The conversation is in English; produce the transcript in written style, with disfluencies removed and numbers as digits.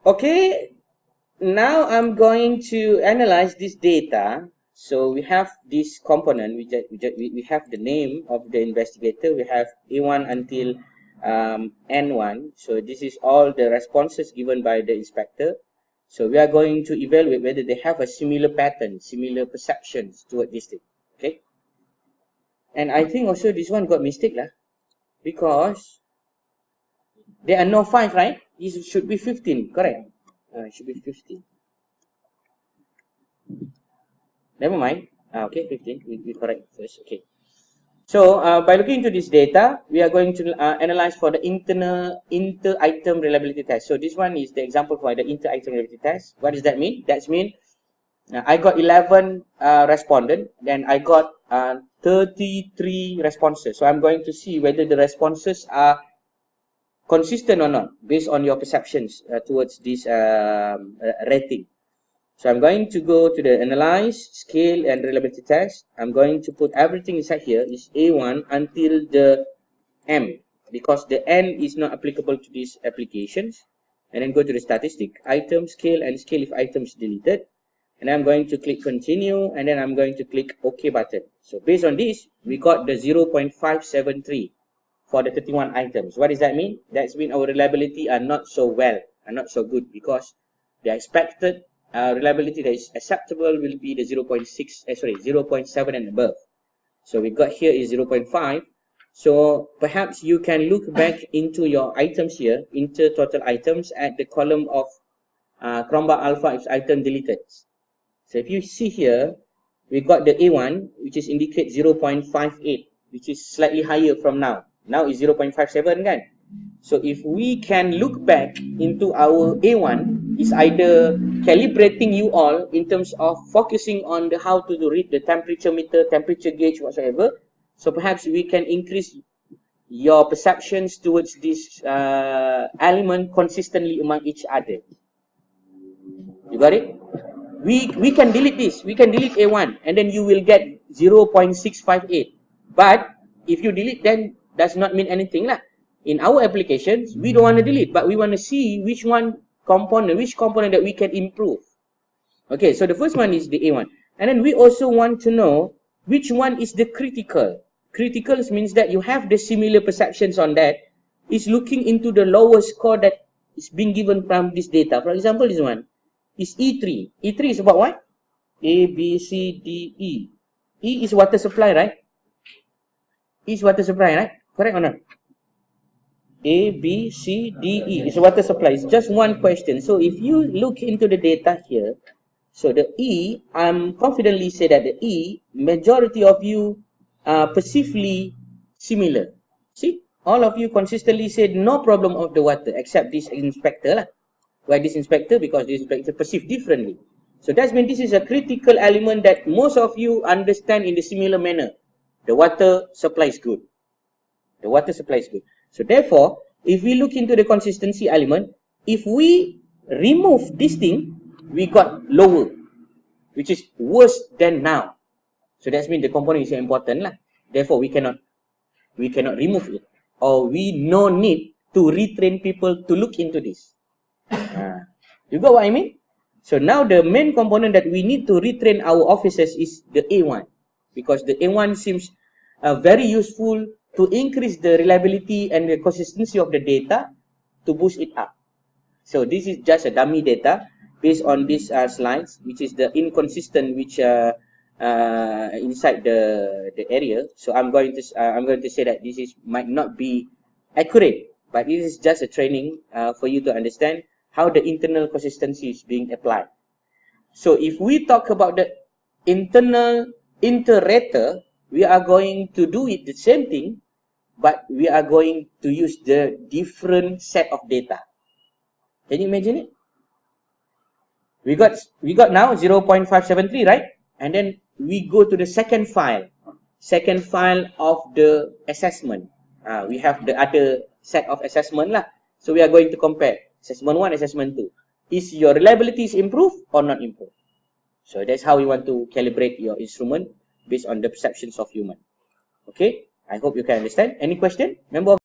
Okay, now I'm going to analyze this data. So we have this component, we have the name of the investigator, we have A1 until N1. So this is all the responses given by the inspector. So we are going to evaluate whether they have a similar pattern, similar perceptions toward this thing. Okay. And I think also this one got mistake lah, because there are no 5, right? This should be 15, correct? It should be 15. Never mind. Okay, 15. We correct first. Okay. So by looking into this data, we are going to analyze for the inter-item reliability test. So this one is the example for the inter-item reliability test. What does that mean? That means I got 11 respondents, then I got 33 responses. So I'm going to see whether the responses are consistent or not based on your perceptions towards this rating. So I'm going to go to the analyze, scale, and reliability test. I'm going to put everything inside here is A1 until the M, because the N is not applicable to these applications. And then go to the statistic, item, scale, and scale if item is deleted. And I'm going to click continue, and then I'm going to click OK button. So based on this, we got the 0.573 for the 31 items. What does that mean? That means our reliability are not so well, are not so good, because the expected reliability that is acceptable will be the 0.7 and above. So we got here is 0.5. So perhaps you can look back into your items here, into total items at the column of Chrombar Alpha if item deleted. So if you see here, we got the A1, which is indicate 0.58, which is slightly higher from now. Now is 0.57 kan? So if we can look back into our A1, is either calibrating you all in terms of focusing on the how to read the temperature meter, temperature gauge, whatsoever. So perhaps we can increase your perceptions towards this element consistently among each other. You got it? We can delete this. We can delete A1 and then you will get 0.658. But if you delete, then does not mean anything lah. In our applications, we don't want to delete, but we want to see which component that we can improve. Okay, so the first one is the A1. And then we also want to know which one is the critical. Critical means that you have the similar perceptions on that. Is looking into the lower score that is being given from this data. For example, this one is E3. E3 is about what? A, B, C, D, E. E is water supply, right? E is water supply, right? Correct or not? A, B, C, D, E is water supply. It's just one question. So if you look into the data here, so the E, I'm confidently say that the E, majority of you are perceivably similar. See, all of you consistently said no problem of the water except this inspector lah. Why this inspector? Because this inspector perceived differently. So that means this is a critical element that most of you understand in the similar manner. The water supply is good. The water supply is good. So therefore, if we look into the consistency element, if we remove this thing, we got lower, which is worse than now. So that means the component is important lah. Therefore, we cannot remove it, or we no need to retrain people to look into this. You got what I mean? So now the main component that we need to retrain our officers is the A1, because the A1 seems very useful to increase the reliability and the consistency of the data to boost it up. So this is just a dummy data based on these slides, which is the inconsistent which inside the area. So I'm going to say that this is might not be accurate, but this is just a training for you to understand how the internal consistency is being applied. So if we talk about the internal inter-rater, we are going to do it the same thing, but we are going to use the different set of data. Can you imagine it? We got now 0.573, right? And then we go to the second file of the assessment. We have the other set of assessment lah. So we are going to compare assessment 1, assessment 2. Is your reliability is improved or not improved? So that's how we want to calibrate your instrument based on the perceptions of human. Okay, I hope you can understand. Any question? Member of